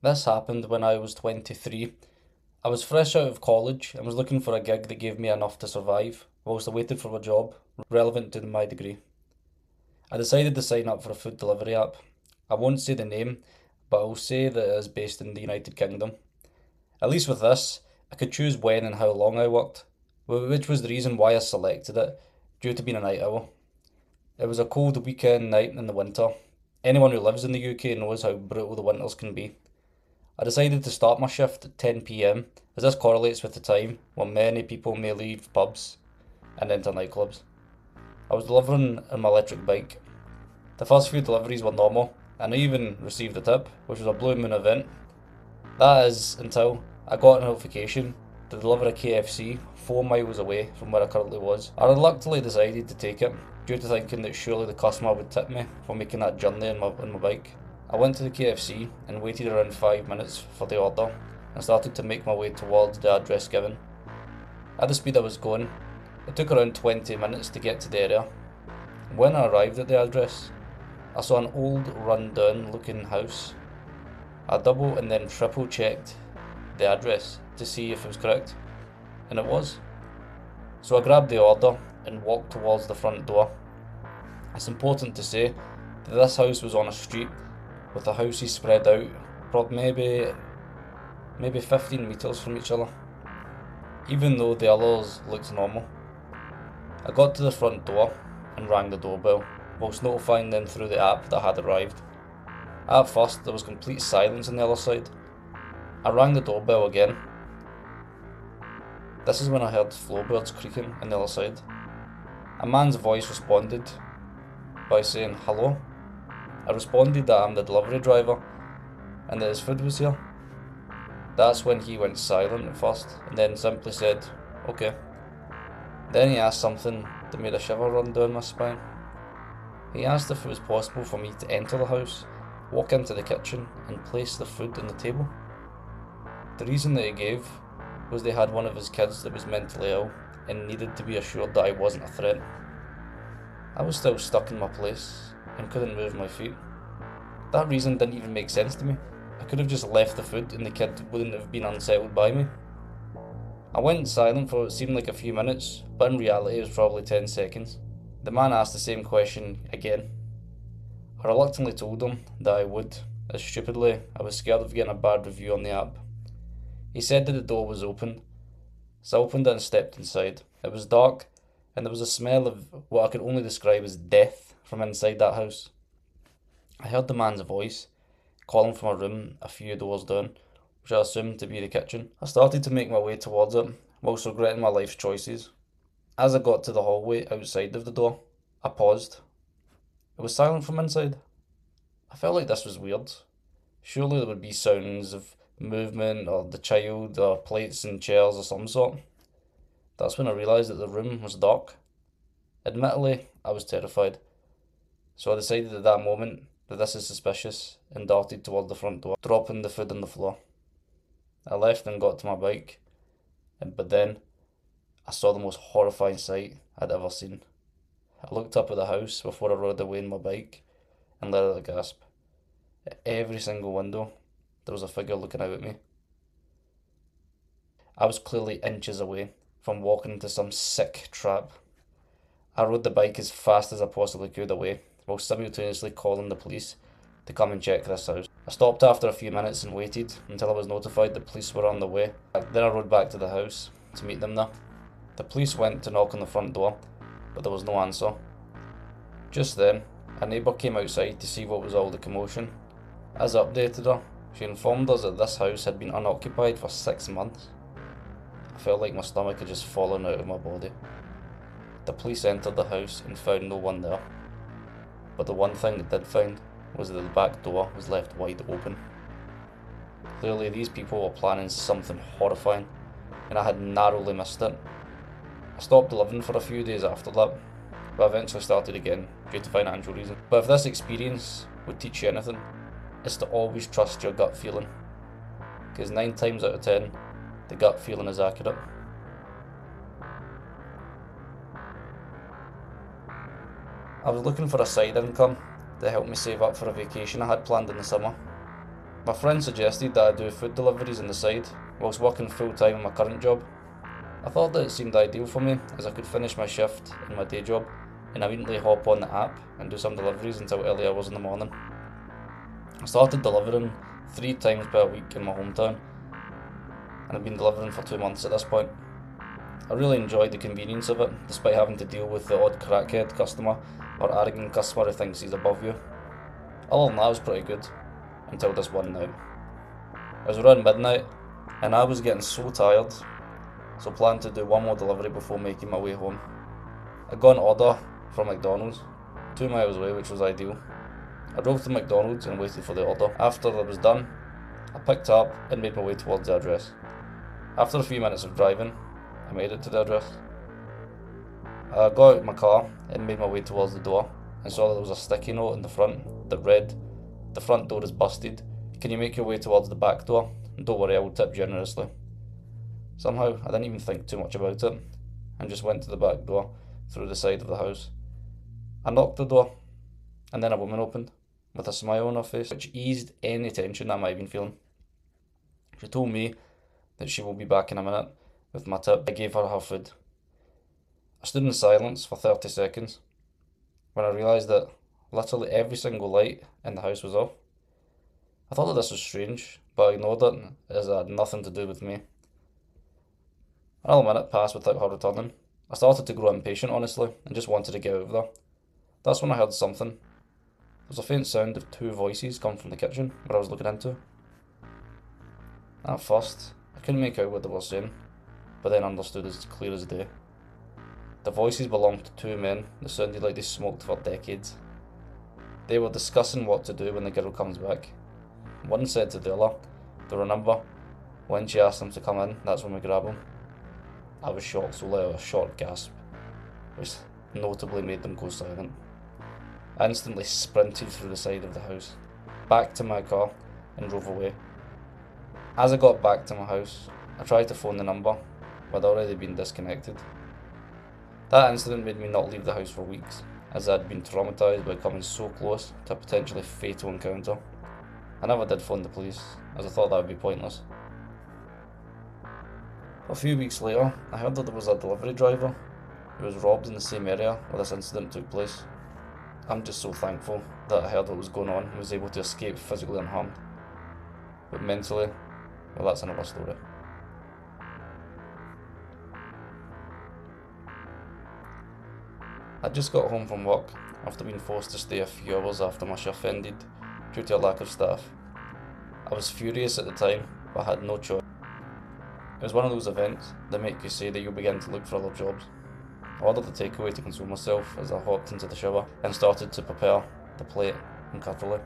This happened when I was 23. I was fresh out of college and was looking for a gig that gave me enough to survive whilst I waited for a job relevant to my degree. I decided to sign up for a food delivery app. I won't say the name, but I'll say that it is based in the United Kingdom. At least with this, I could choose when and how long I worked, which was the reason why I selected it, due to being a night owl. It was a cold weekend night in the winter. Anyone who lives in the UK knows how brutal the winters can be. I decided to start my shift at 10 p.m. as this correlates with the time when many people may leave pubs and enter nightclubs. I was delivering on my electric bike. The first few deliveries were normal, and I even received a tip, which was a Blue Moon event. That is until I got a notification to deliver a KFC 4 miles away from where I currently was. I reluctantly decided to take it, due to thinking that surely the customer would tip me for making that journey on my bike. I went to the KFC and waited around 5 minutes for the order and started to make my way towards the address given. At the speed I was going, it took around 20 minutes to get to the area. When I arrived at the address, I saw an old run-down looking house. I double and then triple checked the address to see if it was correct, and it was. So I grabbed the order and walked towards the front door. It's important to say that this house was on a street with the houses spread out, maybe 15 metres from each other, even though the others looked normal. I got to the front door and rang the doorbell, whilst notifying them through the app that I had arrived. At first, there was complete silence on the other side. I rang the doorbell again. This is when I heard floorboards creaking on the other side. A man's voice responded by saying, "Hello?" I responded that I'm the delivery driver and that his food was here. That's when he went silent at first and then simply said, "Okay." Then he asked something that made a shiver run down my spine. He asked if it was possible for me to enter the house, walk into the kitchen and place the food on the table. The reason that he gave was they had one of his kids that was mentally ill and needed to be assured that I wasn't a threat. I was still stuck in my place and couldn't move my feet. That reason didn't even make sense to me. I could have just left the food and the kid wouldn't have been unsettled by me. I went silent for what seemed like a few minutes, but in reality it was probably 10 seconds. The man asked the same question again. I reluctantly told him that I would, as stupidly I was scared of getting a bad review on the app. He said that the door was open, so I opened it and stepped inside. It was dark, and there was a smell of what I could only describe as death from inside that house. I heard the man's voice, calling from a room a few doors down, which I assumed to be the kitchen. I started to make my way towards it, whilst regretting my life's choices. As I got to the hallway outside of the door, I paused. It was silent from inside. I felt like this was weird. Surely there would be sounds of movement or the child or plates and chairs of some sort. That's when I realised that the room was dark. Admittedly, I was terrified, so I decided at that moment that this is suspicious and darted toward the front door, dropping the food on the floor. I left and got to my bike, but then I saw the most horrifying sight I'd ever seen. I looked up at the house before I rode away on my bike and let out a gasp. At every single window, there was a figure looking out at me. I was clearly inches away from walking into some sick trap. I rode the bike as fast as I possibly could away, while simultaneously calling the police to come and check this house. I stopped after a few minutes and waited until I was notified the police were on the way. Then I rode back to the house to meet them there. The police went to knock on the front door, but there was no answer. Just then, a neighbour came outside to see what was all the commotion. As I updated her, she informed us that this house had been unoccupied for 6 months. I felt like my stomach had just fallen out of my body. The police entered the house and found no one there. But the one thing they did find was that the back door was left wide open. Clearly these people were planning something horrifying, and I had narrowly missed it. I stopped living for a few days after that, but eventually started again due to financial reasons. But if this experience would teach you anything, it's to always trust your gut feeling, because 9 times out of 10, the gut feeling is accurate. I was looking for a side income to help me save up for a vacation I had planned in the summer. My friend suggested that I do food deliveries on the side whilst working full time in my current job. I thought that it seemed ideal for me as I could finish my shift in my day job and immediately hop on the app and do some deliveries until early hours in the morning. I started delivering 3 times per week in my hometown and I've been delivering for 2 months at this point. I really enjoyed the convenience of it, despite having to deal with the odd crackhead customer or arrogant customer who thinks he's above you. Other than that, it was pretty good, until this one night. It was around midnight, and I was getting so tired, so planned to do one more delivery before making my way home. I got an order from McDonald's, 2 miles away, which was ideal. I drove to McDonald's and waited for the order. After it was done, I picked up and made my way towards the address. After a few minutes of driving, I made it to the address. I got out of my car and made my way towards the door and saw that there was a sticky note in the front that read, "The front door is busted. Can you make your way towards the back door? And don't worry, I will tip generously." Somehow, I didn't even think too much about it and just went to the back door through the side of the house. I knocked the door and then a woman opened with a smile on her face, which eased any tension I might have been feeling. She told me that she will be back in a minute with my tip. I gave her food. I stood in silence for 30 seconds when I realised that literally every single light in the house was off. I thought that this was strange, but I ignored it as it had nothing to do with me. Another minute passed without her returning. I started to grow impatient, honestly, and just wanted to get out of there. That's when I heard something. There was a faint sound of 2 voices coming from the kitchen where I was looking into. At first, I couldn't make out what they were saying, but then understood as clear as day. The voices belonged to 2 men that sounded like they smoked for decades. They were discussing what to do when the girl comes back. One said to the other, "To remember, when she asks them to come in, that's when we grab them." I was shocked, so let out a short gasp, which notably made them go silent. I instantly sprinted through the side of the house, back to my car, and drove away. As I got back to my house, I tried to phone the number, but I'd already been disconnected. That incident made me not leave the house for weeks, as I had been traumatised by coming so close to a potentially fatal encounter. I never did phone the police, as I thought that would be pointless. A few weeks later, I heard that there was a delivery driver who was robbed in the same area where this incident took place. I'm just so thankful that I heard what was going on and was able to escape physically unharmed. But mentally, well, that's another story. I just got home from work after being forced to stay a few hours after my shift ended due to a lack of staff. I was furious at the time, but I had no choice. It was one of those events that make you say that you'll begin to look for other jobs. I ordered a takeaway to console myself as I hopped into the shower and started to prepare the plate and cutlery.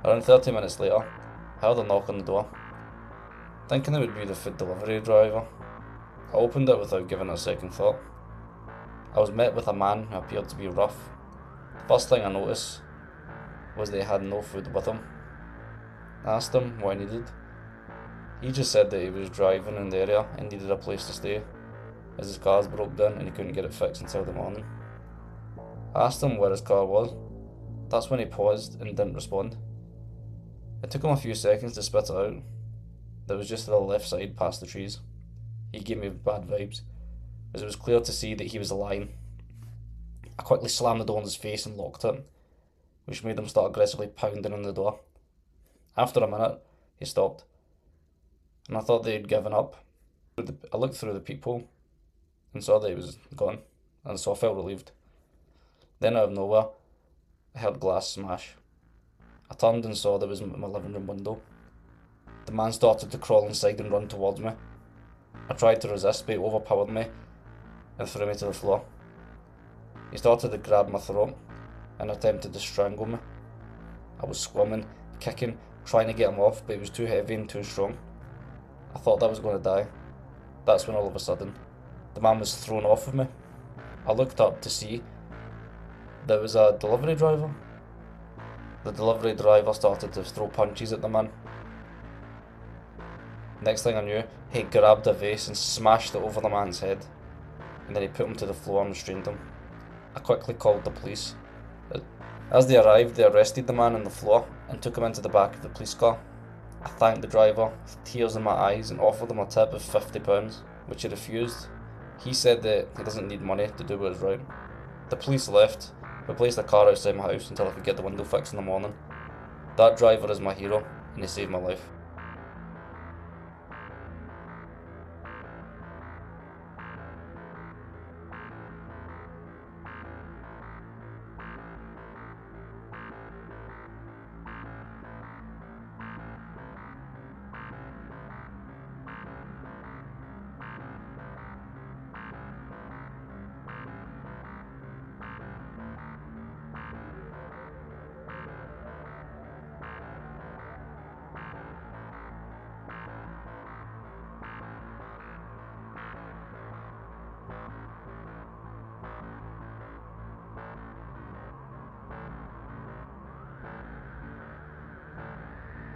Around 30 minutes later, I heard a knock on the door. Thinking it would be the food delivery driver, I opened it without giving it a second thought. I was met with a man who appeared to be rough. The first thing I noticed was that he had no food with him. I asked him what he needed. He just said that he was driving in the area and needed a place to stay, as his car broke down and he couldn't get it fixed until the morning. I asked him where his car was. That's when he paused and didn't respond. It took him a few seconds to spit it out. That was just to the left side past the trees. He gave me bad vibes, as it was clear to see that he was lying. I quickly slammed the door in his face and locked it, which made him start aggressively pounding on the door. After a minute, he stopped, and I thought they had given up. I looked through the peephole and saw that he was gone, and so I felt relieved. Then out of nowhere, I heard glass smash. I turned and saw there was my living room window. The man started to crawl inside and run towards me. I tried to resist, but he overpowered me and threw me to the floor. He started to grab my throat and attempted to strangle me. I was squirming, kicking, trying to get him off, but he was too heavy and too strong. I thought I was going to die. That's when all of a sudden, the man was thrown off of me. I looked up to see there was a delivery driver. The delivery driver started to throw punches at the man. Next thing I knew, he grabbed a vase and smashed it over the man's head, and then he put him to the floor and restrained him. I quickly called the police. As they arrived, they arrested the man on the floor and took him into the back of the police car. I thanked the driver with tears in my eyes and offered him a tip of £50, which he refused. He said that he doesn't need money to do what is right. The police left, but placed a car outside my house until I could get the window fixed in the morning. That driver is my hero, and he saved my life.